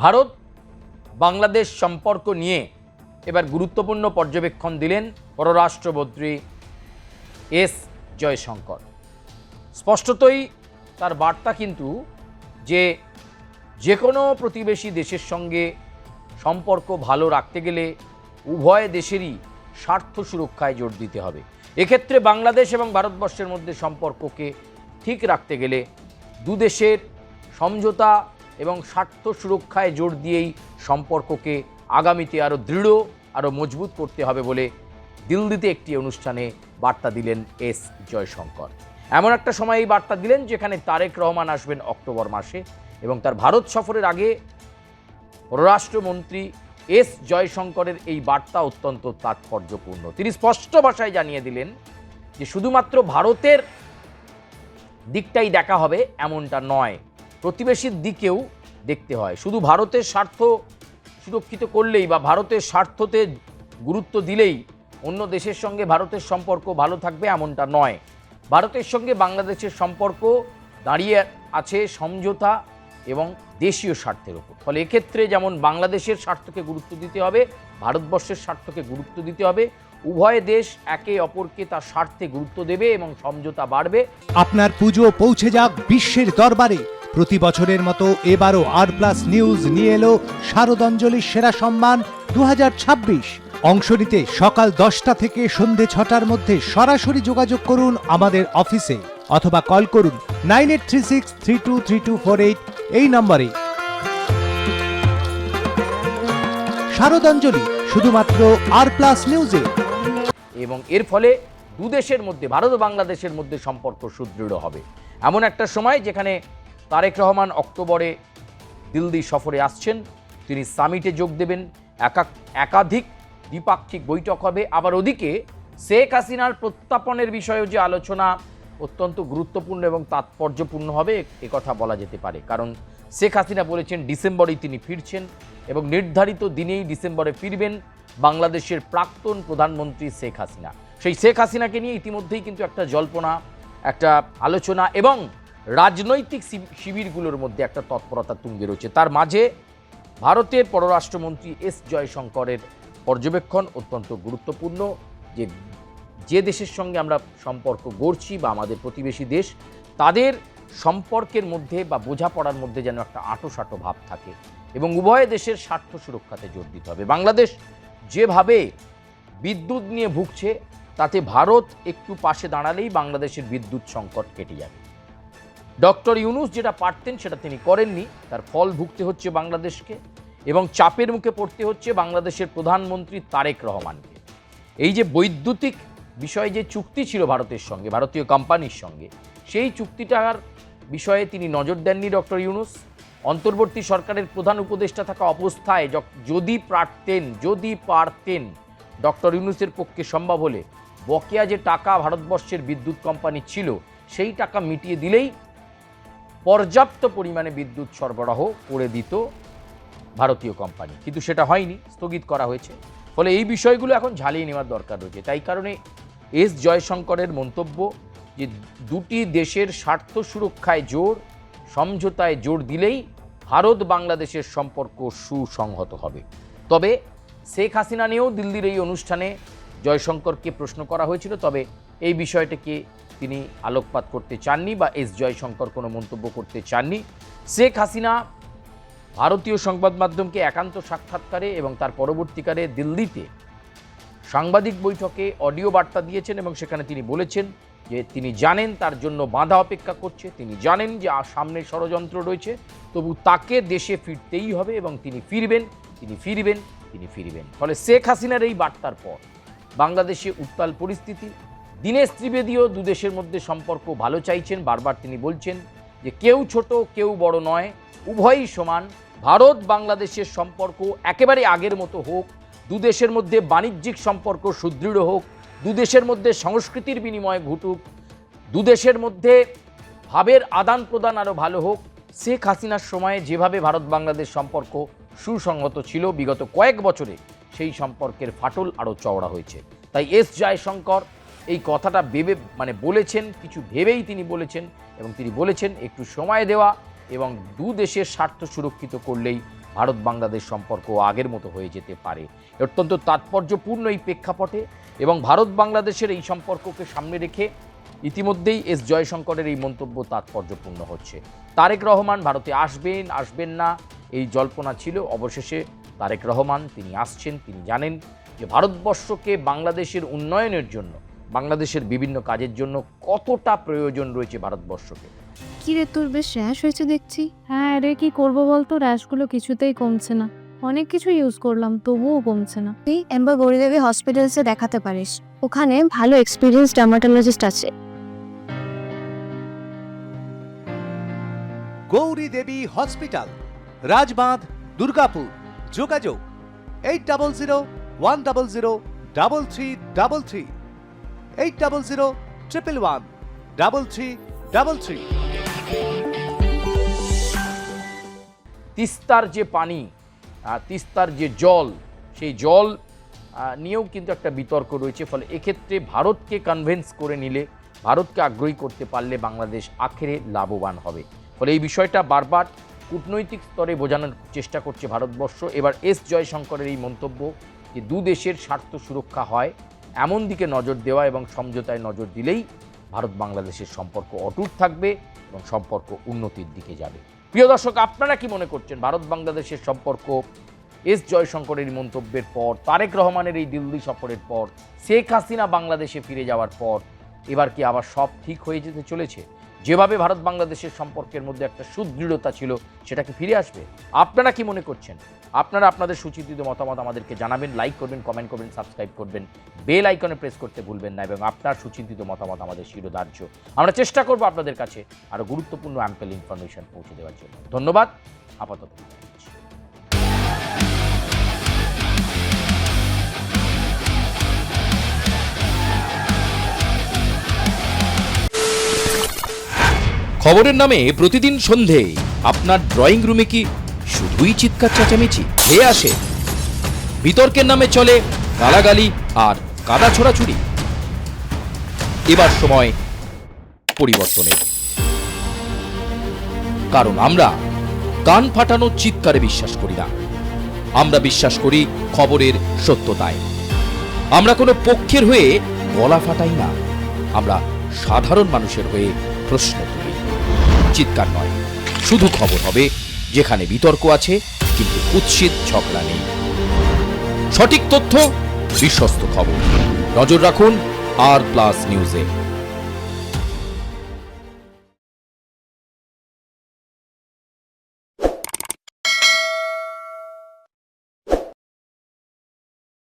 ভারত বাংলাদেশ সম্পর্ক নিয়ে এবার গুরুত্বপূর্ণ পর্যবেক্ষণ দিলেন পররাষ্ট্রমন্ত্রী এস জয়শঙ্কর। স্পষ্টতই তার বার্তা কিন্তু যে কোনো প্রতিবেশী দেশের সঙ্গে সম্পর্ক ভালো রাখতে গেলে উভয় দেশেরই স্বার্থ সুরক্ষায় জোর দিতে হবে। এক্ষেত্রে বাংলাদেশ এবং ভারতবর্ষের মধ্যে সম্পর্ককে ঠিক রাখতে গেলে দুদেশের সমঝোতা এবং স্বার্থ সুরক্ষায় জোর দিয়েই সম্পর্ককে আগামীতে আরও দৃঢ় আরও মজবুত করতে হবে বলে দিল্লিতে একটি অনুষ্ঠানে বার্তা দিলেন এস জয়শঙ্কর। এমন একটা সময় এই বার্তা দিলেন যেখানে তারেক রহমান আসবেন অক্টোবর মাসে এবং তার ভারত সফরের আগে পররাষ্ট্রমন্ত্রী এস জয়শঙ্করের এই বার্তা অত্যন্ত তাৎপর্যপূর্ণ। তিনি স্পষ্ট ভাষায় জানিয়ে দিলেন যে শুধুমাত্র ভারতের দিকটাই দেখা হবে এমনটা নয়, প্রতিবেশীর দিকেও দেখতে হয়। শুধু ভারতের স্বার্থ সুরক্ষিত করলেই বা ভারতের স্বার্থতে গুরুত্ব দিলেই অন্য দেশের সঙ্গে ভারতের সম্পর্ক ভালো থাকবে এমনটা নয়। ভারতের সঙ্গে বাংলাদেশের সম্পর্ক দাঁড়িয়ে আছে সমঝোতা এবং দেশীয় স্বার্থের উপর। ফলে এক্ষেত্রে যেমন বাংলাদেশের স্বার্থকে গুরুত্ব দিতে হবে, ভারতবর্ষের স্বার্থকে গুরুত্ব দিতে হবে। উভয় দেশ একে অপরকে তার স্বার্থে গুরুত্ব দেবে এবং সমঝোতা বাড়বে। আপনার পুজো পৌঁছে যাক বিশ্বের দরবারে। প্রতি বছরের মতো এবারও আর+ নিউজ নিয়ে এলো শারদাঞ্জলির সেরা সম্মান 2026। অংশ নিতে সকাল 10টা থেকে সন্ধে 6টার মধ্যে সরাসরি যোগাযোগ করুন আমাদের অফিসে অথবা কল করুন 9836323248 এই নম্বরে। শারদাঞ্জলি শুধুমাত্র আর+ নিউজে। এবং এর ফলে দুদেশের মধ্যে, ভারত ও বাংলাদেশের মধ্যে সম্পর্ক সুদৃঢ় হবে। এমন একটা সময় যেখানে তারেক রহমান অক্টোবরে দিল্লি সফরে আসছেন, তিনি সামিটে যোগ দেবেন, একাধিক দ্বিপাক্ষিক বৈঠক হবে। আবার ওদিকে শেখ হাসিনার প্রত্যাপনের বিষয়েও যে আলোচনা অত্যন্ত গুরুত্বপূর্ণ এবং তাৎপর্যপূর্ণ হবে একথা বলা যেতে পারে। কারণ শেখ হাসিনা বলেছেন ডিসেম্বরেই তিনি ফিরছেন এবং নির্ধারিত দিনেই ডিসেম্বরে ফিরবেন বাংলাদেশের প্রাক্তন প্রধানমন্ত্রী শেখ হাসিনা। সেই শেখ হাসিনাকে নিয়ে ইতিমধ্যেই কিন্তু একটা জল্পনা, একটা আলোচনা এবং রাজনৈতিক শিবিরগুলোর মধ্যে একটা তৎপরতা তুঙ্গে রয়েছে। তার মাঝে ভারতের পররাষ্ট্রমন্ত্রী এস জয়শঙ্করের পর্যবেক্ষণ অত্যন্ত গুরুত্বপূর্ণ যে দেশের সঙ্গে আমরা সম্পর্ক গড়ছি বা আমাদের প্রতিবেশী দেশ, তাদের সম্পর্কের মধ্যে বা বোঝাপড়ার মধ্যে যেন একটা আঁটোসাঁটো ভাব থাকে এবং উভয় দেশের স্বার্থ সুরক্ষাতে জোর দিতে হবে। বাংলাদেশ যেভাবে বিদ্যুৎ নিয়ে ভুগছে তাতে ভারত একটু পাশে দাঁড়ালেই বাংলাদেশের বিদ্যুৎ সংকট কেটে যাবে। ডক্টর ইউনূস যেটা পারতেন সেটা তিনি করেননি, তার ফল ভুগতে হচ্ছে বাংলাদেশকে এবং চাপের মুখে পড়তে হচ্ছে বাংলাদেশের প্রধানমন্ত্রী তারেক রহমানকে। এই যে বৈদ্যুতিক বিষয়ে যে চুক্তি ছিল ভারতের সঙ্গে, ভারতীয় কোম্পানির সঙ্গে, সেই চুক্তিটার বিষয়ে তিনি নজর দেননি ডক্টর ইউনূস। অন্তর্বর্তী সরকারের প্রধান উপদেষ্টা থাকা অবস্থায় যদি পারতেন ডক্টর ইউনূসের পক্ষে সম্ভব হলে বকেয়া যে টাকা ভারতবর্ষের বিদ্যুৎ কোম্পানি ছিল সেই টাকা মিটিয়ে দিলেই পর্যাপ্ত পরিমাণে বিদ্যুৎ সরবরাহ করে দিত ভারতীয় কোম্পানি, কিন্তু সেটা হয়নি, স্থগিত করা হয়েছে। ফলে এই বিষয়গুলো এখন ঝালিয়ে নেওয়ার দরকার রয়েছে। তাই কারণে এস জয়শঙ্করের মন্তব্য যে দুটি দেশের স্বার্থ সুরক্ষায় জোর, সমঝোতায় জোর দিলেই ভারত বাংলাদেশের সম্পর্ক সুসংহত হবে। তবে শেখ হাসিনা নিয়েও দিল্লির এই অনুষ্ঠানে জয়শঙ্করকে প্রশ্ন করা হয়েছিল, তবে এই বিষয়টাকে তিনি আলোকপাত করতে চাননি বা এস জয়শঙ্কর কোনো মন্তব্য করতে চাননি। শেখ হাসিনা ভারতীয় সংবাদ মাধ্যমকে একান্ত সাক্ষাৎকারে এবং তার পরবর্তীকালে দিল্লিতে সাংবাদিক বৈঠকে অডিও বার্তা দিয়েছেন এবং সেখানে তিনি বলেছেন যে তিনি জানেন তার জন্য বাধা অপেক্ষা করছে, তিনি জানেন যে সামনে ষড়যন্ত্র রয়েছে, তবু তাকে দেশে ফিরতেই হবে এবং তিনি ফিরবেন। ফলে শেখ হাসিনার এই বার্তার পর বাংলাদেশে উত্তাল পরিস্থিতি। দীনেশ ত্রিবেদীও দুদেশের মধ্যে সম্পর্ক ভালো চাইছেন, বারবার তিনি বলছেন যে কেউ ছোট কেউ বড় নয়, উভয়ই সমান। ভারত বাংলাদেশের সম্পর্ক একেবারে আগের মতো হোক, দুদেশের মধ্যে বাণিজ্যিক সম্পর্ক সুদৃঢ় হোক, দুদেশের মধ্যে সংস্কৃতির বিনিময় ঘটুক, দুদেশের মধ্যে ভাবের আদান প্রদান আরও ভালো হোক। শেখ হাসিনার সময়ে যেভাবে ভারত বাংলাদেশ সম্পর্ক সুসংহত ছিল বিগত কয়েক বছরে, সেই সম্পর্কের ফাটল আরও চওড়া হয়েছে। তাই এস জয়শঙ্কর এই কথাটা বলেছেন, কিছু ভেবেই তিনি বলেছেন এবং তিনি বলেছেন একটু সময় দেওয়া এবং দু দেশের স্বার্থ সুরক্ষিত করলেই ভারত বাংলাদেশ সম্পর্ক আগের মতো হয়ে যেতে পারে। অত্যন্ত তাৎপর্যপূর্ণ এই প্রেক্ষাপটে এবং ভারত বাংলাদেশের এই সম্পর্ককে সামনে রেখে ইতিমধ্যেই এস জয়শঙ্করের এই মন্তব্য তাৎপর্যপূর্ণ হচ্ছে। তারেক রহমান ভারতে আসবেন না এই জল্পনা ছিল। অবশেষে তারেক রহমান তিনি আসছেন। তিনি জানেন যে ভারতবর্ষকে বাংলাদেশের উন্নয়নের জন্য, বাংলাদেশের বিভিন্ন কাজের জন্য কতটা প্রয়োজন রয়েছে ভারতবর্ষকে। কি রে, তোর বেশ র্যাশ হয়েছে দেখছি। হ্যাঁ রে, কি করবো বলতো, র্যাশগুলো কিছুতেই কমছে না। অনেক কিছু ইউজ করলাম তবুও কমছে না। তুই এম্বার গৌরীদেবী হসপিটালসে দেখাতে পারিস, ওখানে ভালো এক্সপিরিয়েন্স ডার্মাটোলজিস্ট আছে। গৌরী দেবী হসপিটাল, রাজবাঁধ, দুর্গাপুর। যোগাযোগ 8001003333, 8001113333। তিস্তার যে পানি, তিস্তার যে জল, সেই জল নিয়েও কিন্তু একটা বিতর্ক রয়েছে। ফলে এক্ষেত্রে ভারতকে কনভিন্স করে নিলে, ভারতকে আগ্রহী করতে পারলে বাংলাদেশ আখেরে লাভবান হবে। ফলে এই বিষয়টা বারবার কূটনৈতিক স্তরে বোঝানোর চেষ্টা করছে ভারতবর্ষ। এবার এস জয়শঙ্করের এই মন্তব্য যে দু দেশের স্বার্থ সুরক্ষা হয় এমন দিকে নজর দেওয়া এবং সমঝোতায় নজর দিলেই ভারত বাংলাদেশের সম্পর্ক অটুট থাকবে এবং সম্পর্ক উন্নতির দিকে যাবে। প্রিয় দর্শক, আপনারা কি মনে করছেন ভারত বাংলাদেশের সম্পর্ক এস জয়শঙ্করের মন্তব্যের পর, তারেক রহমানের এই দিল্লি সফরের পর, শেখ হাসিনা বাংলাদেশে ফিরে যাওয়ার পর এবার কি আবার সব ঠিক হয়ে যেতে চলেছে? যেভাবে ভারত বাংলাদেশের সম্পর্কের মধ্যে একটা সুদৃঢ়তা ছিল সেটা কি ফিরে আসবে? আপনারা কি মনে করছেন? আপনারা আপনাদের সুচিন্তিত মতামত আমাদেরকে জানাবেন। লাইক করবেন, কমেন্ট করবেন, সাবস্ক্রাইব করবেন, বেল আইকনে প্রেস করতে ভুলবেন না এবং আপনার সুচিন্তিত মতামত আমাদের শিরোধার্য। আমরা চেষ্টা করব আপনাদের কাছে আরও গুরুত্বপূর্ণ অ্যাম্পেল ইনফরমেশন পৌঁছে দেওয়ার জন্য। ধন্যবাদ। আপাতত খবরের নামে প্রতিদিন সন্ধে আপনার ড্রয়িং রুমে কি শুধুই চিৎকার চেঁচামেচি খেয়ে আসে? বিতর্কের নামে চলে গালাগালি আর কাদা ছোড়াছুড়ি। এবার সময় পরিবর্তনের, কারণ আমরা কান ফাটানো চিৎকারে বিশ্বাস করি না। আমরা বিশ্বাস করি খবরের সত্যতায়। আমরা কোনো পক্ষের হয়ে গলা ফাটাই না, আমরা সাধারণ মানুষের হয়ে প্রশ্ন তুলি। চিৎকার নয়, শুধু খবর হবে যেখানে বিতর্ক আছে কিন্তু কুৎসিত ঝগড়া নেই। সঠিক তথ্য, বিশ্বস্ত খবর। নজর রাখুন আর প্লাস নিউজে।